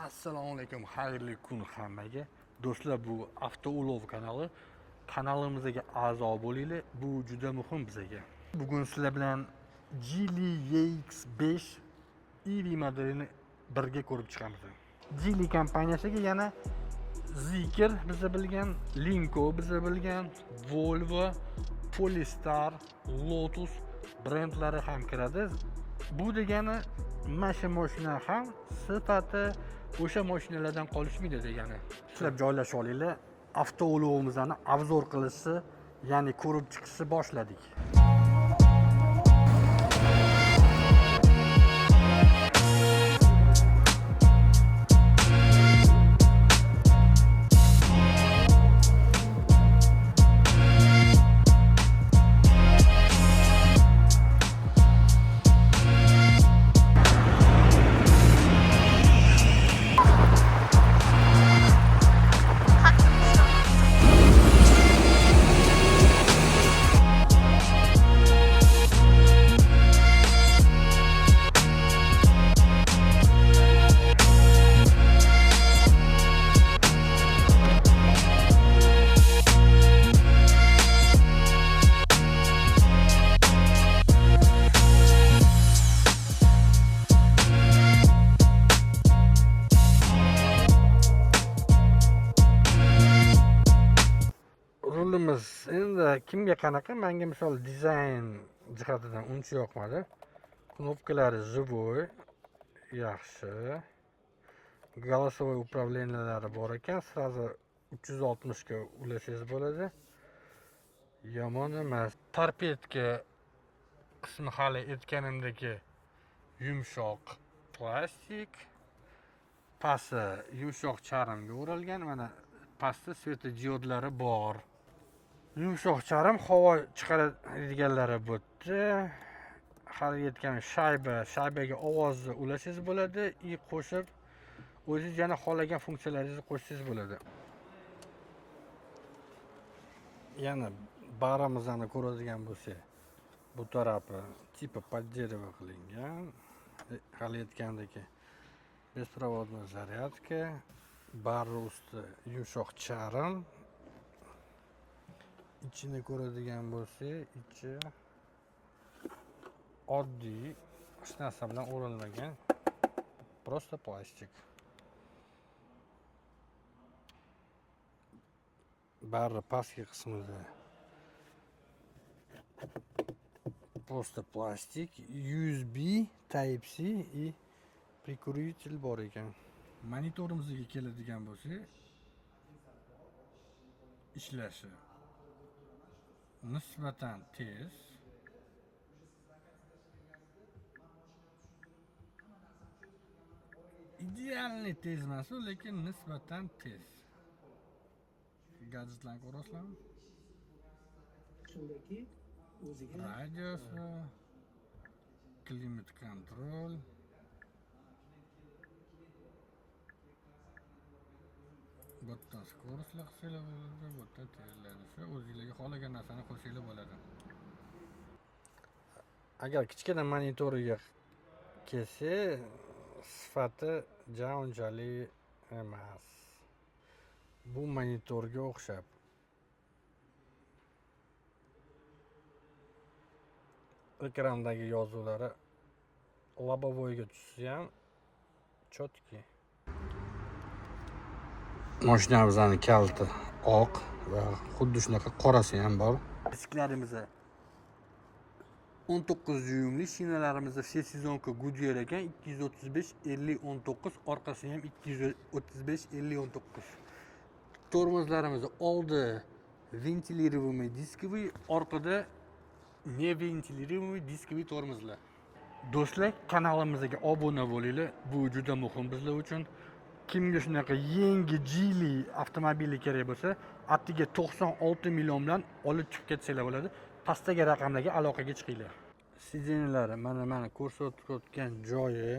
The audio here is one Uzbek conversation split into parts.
Assalomu alaykum, xayrli kun hammaga. Do'stlar, bu Avtoulov kanali. Kanalimizga a'zo bo'linglar. Bu juda muhim bizga. Bugun sizlar bilan Geely EX5 EV modelini birga ko'rib chiqamiz. Geely kompaniyasiga yana Zeekr biz bilgan, Linko biz bilgan, Volvo, Polestar, Lotus brendlari ham kiradi. Bu degani mashina ham sifati o'sha mashinalardan qolishmaydi degani. Sizlar joylashib olinglar. Avtoulovimizni obzor qilishni, ya'ni ko'rib chiqishni boshladik. Rulimiz endi kimga qanaqa, menga misol dizayn jihatidan uncha yoqmadi. Knopkalari живой, yaxshi. Голосовой управлениялari bor ekan, sразу 360 ga ulashingiz bo'ladi. Yomon emas. Torpedka qismi hali aytganimdagi yumshoq plastik. Pasti yumshoq charmga o'ralgan, mana pastda svetodiodlari bor. Yumshoq charm, havo chiqaradiganlari bo'tdi. Hali aytgan shaybaga ovozni ulashingiz bo'ladi, qo'shib o'zingiz yana xohlagan funksiyalaringizni qo'shishingiz bo'ladi. Yana baramizni ko'radigan bo'lsak, bu tarafi tipi поддерживание qilingan. Hali aytgandek, беспроводная зарядка, bari usti yumshoq charm. Ichini ko'radigan bo'lsak, ichi oddiy hech narsa bilan o'ralmagan, просто plastik. Bari pastki qismida просто plastik, USB, Type-C и прикуритель bor ekan. Monitorimizga keladigan bo'lsak, ishlashi nisbatan tez. Idealniy tez emas, lekin nisbatan tez. Gadjetlarni ko'rasizlarmi? Shundaki o'ziga Radiosi, klimat kontrol. Bu yerdan skorostlar qilsanglar bo'ladi, bu yerdan tezlanishi, o'zingizga xohlagan narsani qo'shinglar bo'ladi. Agar kichkina monitoriga kelsa, sifati unchalik emas. Bu monitorga o'xshab. Ekrandagi yozuvlari lobovойga tushsa ham chotki. Mashinamizning kaliti oq va xuddi shunaqa qorasi ham bor. Eshiklarimizni 19 dyumli, shinalarimizda все сезонка Goodyear ekan, 235-50-19, orqasi ham 235-50-19. Tormozlarimiz oldi ventilirованный diskovый, orqada ne ventilirованный diskovый tormozlar. Do'stlar, kanalimizga obuna bo'linglar. Bu juda muhim bizlar uchun. Kimga shunaqa yangi Geely avtomobili kerak bo'lsa, attiga 96 million bilan olib chiqib ketsanglar bo'ladi. Pastdagi raqamlarga aloqaga chiqinglar. Sidenlari mana ko'rsatayotgan joyi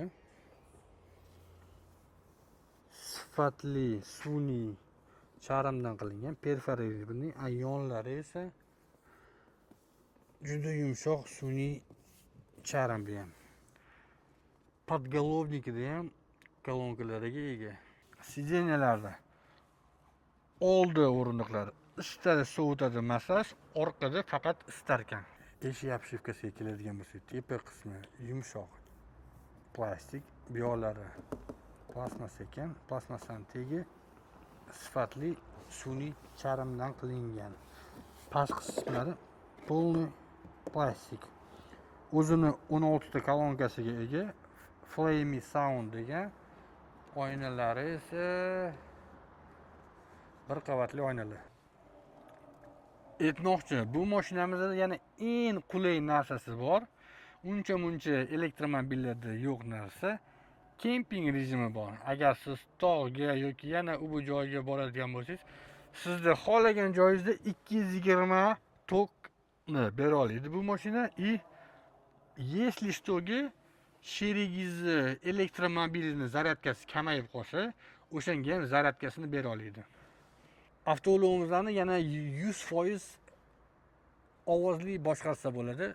sifatli sun'iy charmdan qilingan, perforированный, ayonlari esa juda yumshoq sun'iy charm bu ham. Podголовникida ham kolonkalariga ega. Sideniyalarda oldi o'rindiqlar ichida sovutadi massaj, orqada faqat istarkan. Eshik obshivkasiga keladigan bo'lsak, tepa qismi yumshoq plastik, bu yoqlari plastmas ekan. Plastmasdan tegi sifatli sun'iy charmdan qilingan. Pastki qismlari polniy plastik. O'zini 16 ta kolonkasiga ega. Flamey Sound degan oynalari esa bir qavatli oynalar. Aytmoqchi, bu mashinamizda yana eng qulay narsasi bor. Uncha-muncha elektromobillarda yo'q narsa. Kemping rejimi bor. Agar siz tog'ga yoki yana u joyga boradigan bo'lsangiz, sizda xohlagan joyingizda 220 tokni bera oladi bu mashina. Если shtoga sherigingizni elektromobilini zaryadkasi kamayib qolsa, o'shanga ham zaryadkasini bera oladi. Avtoulovimizni yana 100% ovozli boshqarsa bo'ladi.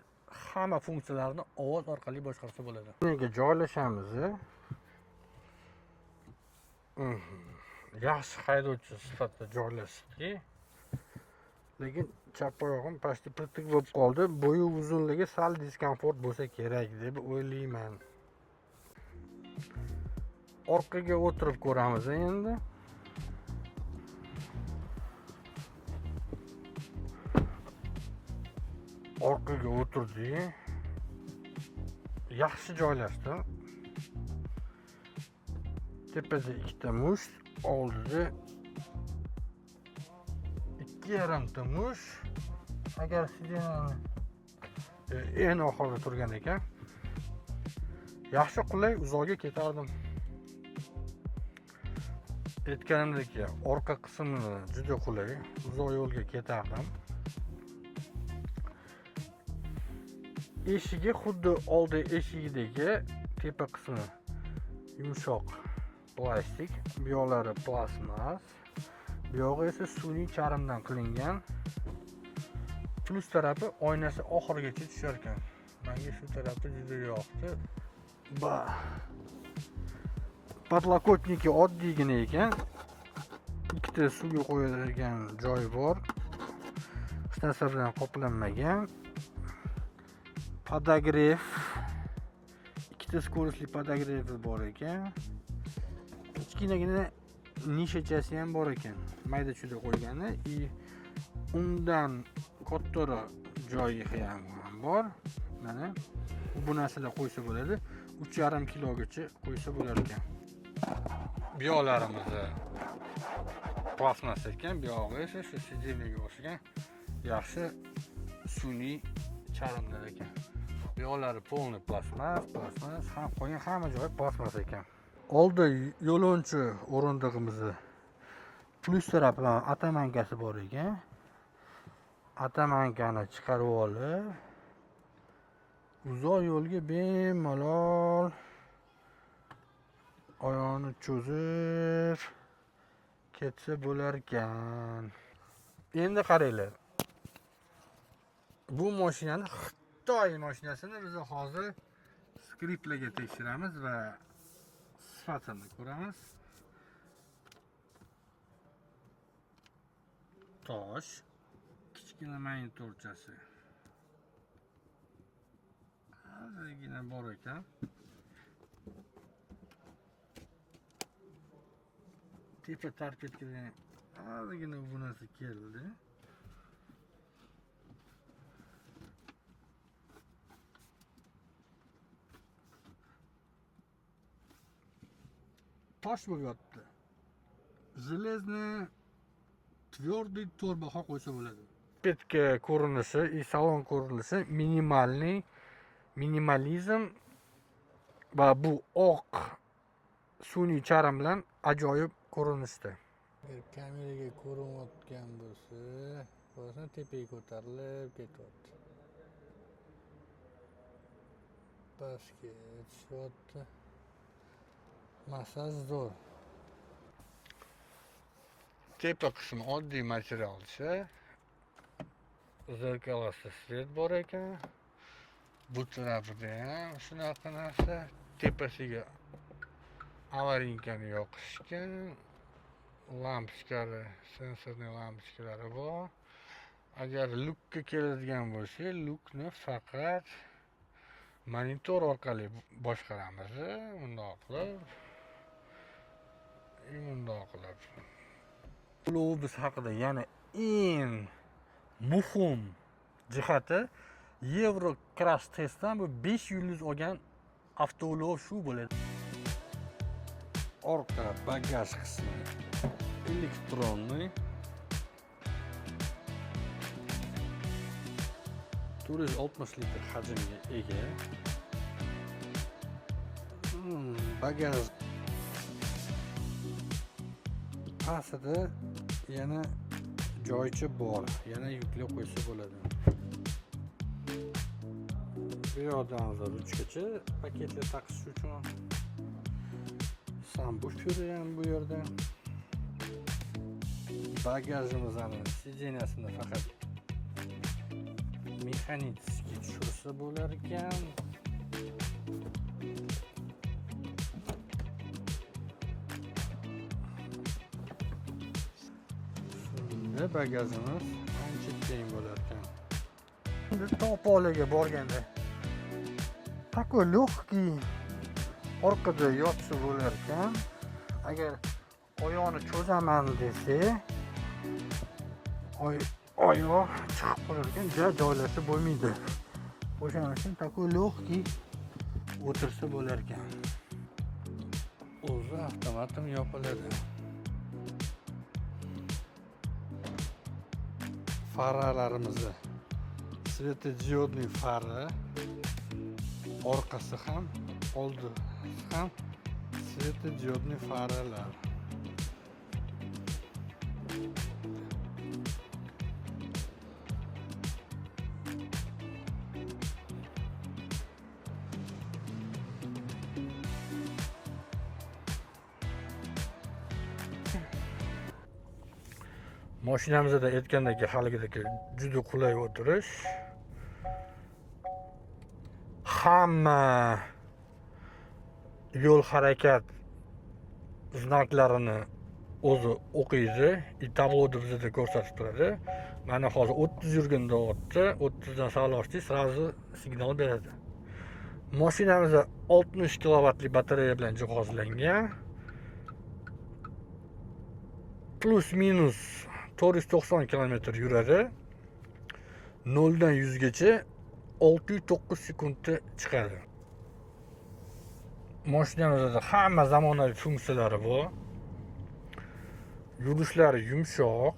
Hamma funksiyalarni ovoz orqali boshqarsa bo'ladi. Bunga joylashamiz. Yaxshi haydovchi sifatida joylashdik. Lekin chap oyog'im pastga pritik bo'lib qoldi. Bo'yi uzunligi sal diskomfort bo'lsa kerak deb o'ylayman. Orqaga o'tirib ko'ramiz endi. Orqaga o'tirdik. Yaxshi joylashdi. Tepada ikkita mush, oldida 2,5 ta mush. Agar sidenani eng oxirida turgan ekan, yaxshi qulay uzoqga ketardim. Aytganimdek, orqa qismi juda qulay, uzoq yo'lga ketardim. Eshigi xuddi oldi eshigidagi tepa qismi yumshoq plastik, bu yoqlari plastmas, bu yog'i esa sun'iy charmdan qilingan. Plus tarafi oynasi oxirigacha tushar ekan. Menga shu tarafi juda yoqdi. Podlokotniki oddiygina ekan. Ikkita suvga qo'yadigan joy bor. Hech narsa bilan qoplanmagan. Podogrev, ikkita skorostli podogrevi bor ekan. Kichkinagina nishachasi ham bor ekan. Mayda-chuyda qo'ygani, undan kattaroq joyi ham bor. Mana bu narsalar qo'ysa bo'ladi. 3,5 kilogacha qo'ysa bo'lar ekan. Bu yoqlarimizni plastmas ekan, bu yog'i esa shu sideniyga o'xshagan yaxshi sun'iy charmlar ekan. Bu yoqlari polniy plastmas, ham qo'ygan hamma joyi plastmas ekan. Oldi yo'lovchi o'rindig'imizni plus tarafidan atamankasi bor ekan. Atamankani chiqarib olib, uzoq yo'lga bemalol oyoqni cho'zib ketsa bo'lar ekan. Endi qaranglar. Bu mashinani Xitoy mashinasini biz hozir skriptlarga tekshiramiz va sifatini ko'ramiz. Tosh, kichkina monitorchasi. Ozgina bor ekan. Tepa tarkibga ozgina bu narsa keldi. Tosh bo'lib yotibdi. Железный tвердый torbaxa qo'ysa bo'ladi. Petka ko'rinishi, salon ko'rinishi minimalizm va bu oq sun'iy charm bilan ajoyib ko'rinishda. Agar kameraga ko'rinayotgan bo'lsa, boshini tepaga ko'tarilib ketyapti. Pastga tushyapti. Massaj zo'r. Tepa qismi oddiy materialcha. Zerkalasida svet bor ekan. Bu tarafida ham shunaqa narsa. Tepasiga avarinkani yoqishgan, lampochkali, sensorli lampochkalari bor. Agar lukka keladigan bo'lsa, lukni faqat monitor orqali boshqaramiz. Bundoq qilib. Ulov haqida yana eng muhim jihati Euro Crash Testdan bu 5 yulduz olgan avtoulov shu bo'ladi. Orqa bagaj qismi elektronniy. 460 litr hajmga ega. Bagaj pastida yana joycha bor. Yana yuklab qo'ysa bo'ladi. Bu yoqdan ruchkacha paketlar taqish uchun. Sambufyuri ham bu yerda. Bagajimizning sideniyasini faqat mexanический tushirsa bo'lar ekan. Shunda bagajimiz ancha keng bo'lar ekan. Endi to'polaga borganda такой легкий orqada yotsa bo'lar ekan. Agar oyoqni cho'zaman desa, oyoq chiqib qolar ekan, joylashib bo'lmaydi. O'shaning uchun такой легкий o'tirsa bo'lar ekan. O'zi avtomatim yopiladi. Faralarimizni svetodiodniy fara, orqasi ham, oldi ham svetodiodniy faralar. Mashinamizda aytgandek haligidek juda qulay o'tirish. Hamma yo'l harakat znaklarini o'zi o'qiydi, tabloda bizda ko'rsatib turadi. Mana hozir 30 yurganda o'tdi, 30 dan sal oshdi, sразу signal beradi. Mashinamizda 60 kilovatli batareya bilan jihozlangan. Plus minus 490 km yuradi. 0 dan 100 gacha 609 sekundda chiqadi. Mashinamizda hamma zamonaviy funksiyalari bor. Yurishlari yumshoq,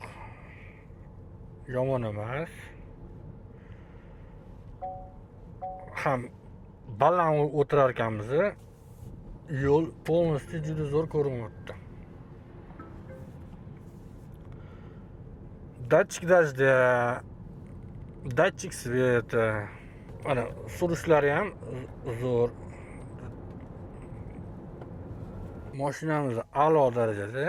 yomon emas. Ham baland o'tirar ekanmiz. Yo'l полностью juda zo'r ko'rinyapti. Datchik dajda, datchik sveta, mana surishlari ham zo'r. Mashinamiz a'lo darajada.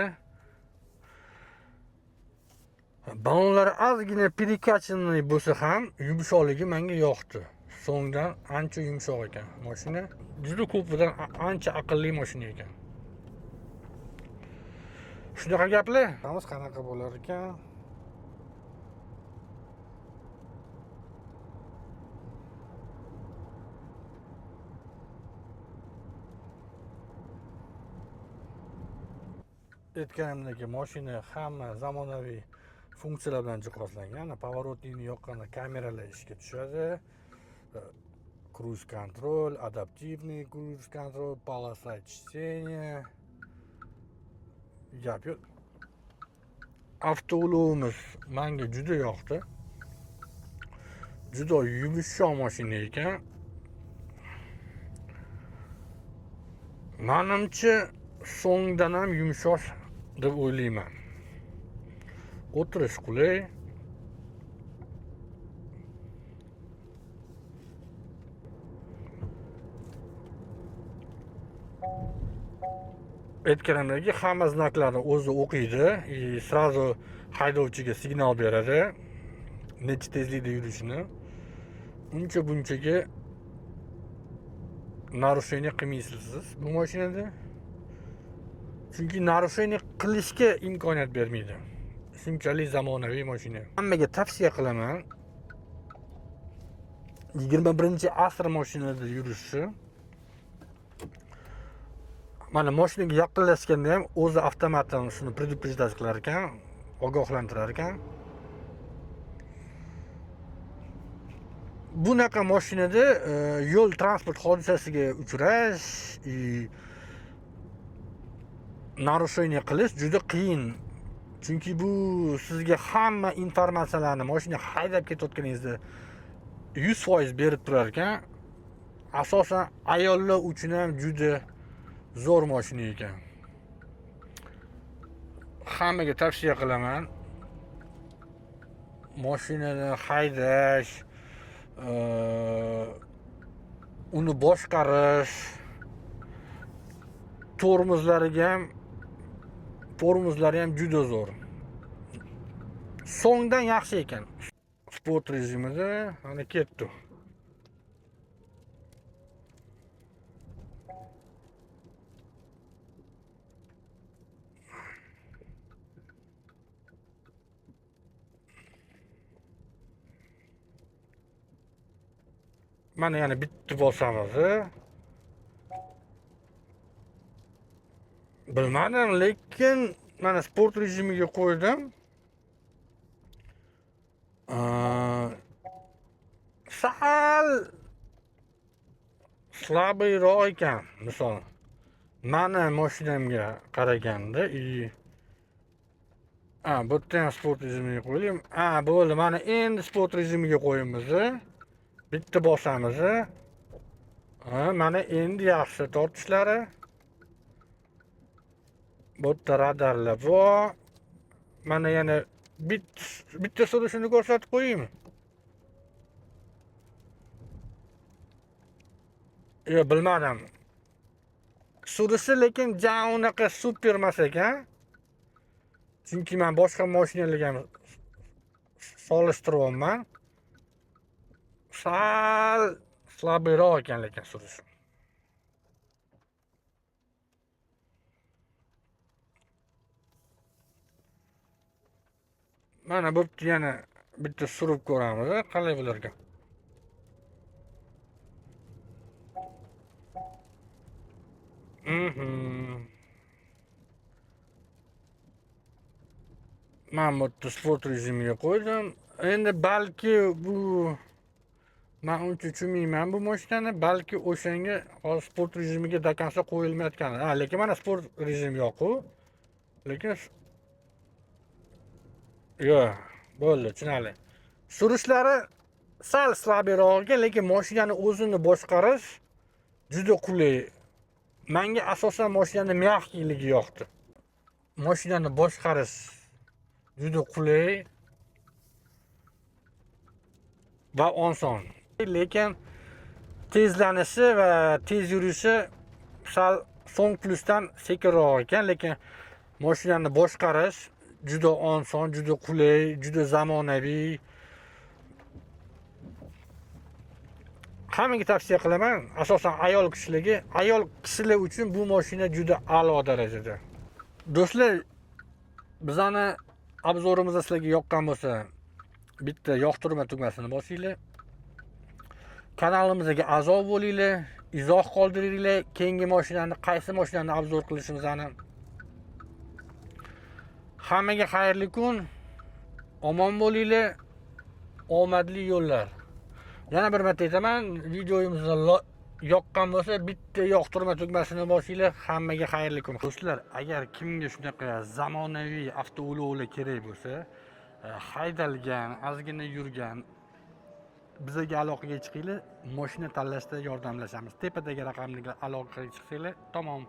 Balonlari ozgina перекачанный bo'lsa ham yumshoqligi menga yoqdi. So'ngdan ancha yumshoq ekan. Mashina juda ko'pdan ancha aqlli mashina ekan. Shunaqa gaplar. Qamiz qanaqa bo'lar ekan? Aytganimdek, mashina hamma zamonaviy funksiyalar bilan jihozlangan. Pavorotlikni yoqqanda kameralar ishga tushadi. Cruise control, adaptivniy cruise control, полоса чтения. Gap yo'q. Avtoulovimiz menga juda yoqdi. Juda yumshoq mashina ekan. Menimcha so'ngdan ham yumshoq deb o'ylayman. O'tirish qulay. Aytganimdek, hamma znaklarni o'zi o'qiydi, sразу haydovchiga signal beradi, necha tezlikda yurishini. Uncha bunchaga narushение qilmaysiz bu mashinada. Chunki narusheniya qilishga imkoniyat bermaydi. Shunchalik zamonaviy mashina. Hammaga tavsiya qilaman. 21-asr mashinada yurishi. Mana mashinaga yaqinlashganda ham o'zi avtomatdan shuni предупреждать qilar ekan, ogohlantirar ekan. Bunaqa mashinada yo'l transport hodisasiga uchrash, narusheniya qilish juda qiyin. Chunki bu sizga hamma informatsiyalarni mashina haydab ketayotganingizda 100% berib turar ekan. Asosan ayollar uchun ham juda zo'r mashina ekan. Hammaga tavsiya qilaman. Mashinani haydash, uni boshqarish, tormozlari ham juda zo'r. So'ngdan yaxshi ekan. Sport rejimida ana ketdi. Mana yana bitta bosamiz. Bilmadim, lekin mana sport rejimiga qo'ydim. Sal slabiyroq ekan, misol. Mana mashinamga qaraganda, bu yerda ham sport rejimiga qo'ydim. Bo'ldi, mana endi sport rejimiga qo'yamiz. Bitta bosamiz. Mana endi yaxshi tortishlari. Bu yerda radarlar bor. Mana yana bitta surishini ko'rsatib qo'yaymi? Bilmadim. Surishi lekin unaqa super emas ekan. Chunki men boshqa mashinalarga ham solishtiryapman. Sal slabiyroq ekan lekin surishi. Mana bu yana bitta surib ko'ramiz, qalay bo'lar ekan. Men bu sport rejimiga qo'ydim. Endi balki bu men uncha tushunmayman bu mashinani, balki o'shanga hozir sport rejimiga dakansa qo'yilmayotgan. Lekin mana sport rejim yo'q-ku. Lekin bo'ldi, tushunarli. Surishlari sal slabiyroq ekan, lekin mashinani o'zini boshqarish juda qulay. Menga asosan mashinaning mягкийлigi yoqdi. Mashinani boshqarish juda qulay va oson. Lekin tezlanishi va tez yurishi sal so'ng plusdan sekinroq ekan, lekin mashinani boshqarish juda oson, juda qulay, juda zamonaviy. Hammaga tavsiya qilaman. Asosan ayol kishilar uchun bu mashina juda a'lo darajada. Do'stlar, bizani obzorimizda sizlarga yoqqan bo'lsa, bitta yoqtirma tugmasini bosinglar. Kanalimizga a'zo bo'linglar, izoh qoldiringlar, keyingi mashinani, qaysi mashinani obzor qilishimizni. Hammaga xayrli kun, omon bo'linglar, omadli yo'llar. Yana bir marta aytaman, videomizni yoqqan bo'lsa, bitta yoqtirma tugmasini bosinglar. Hammaga xayrli kun. Do'stlar, agar kimga shunaqa zamonaviy avtoulovlar kerak bo'lsa, haydalgan, ozgina yurgan, bizga aloqaga chiqinglar, mashina tanlashda yordamlashamiz. Tepadagi raqamga aloqaga chiqsanglar, tamom.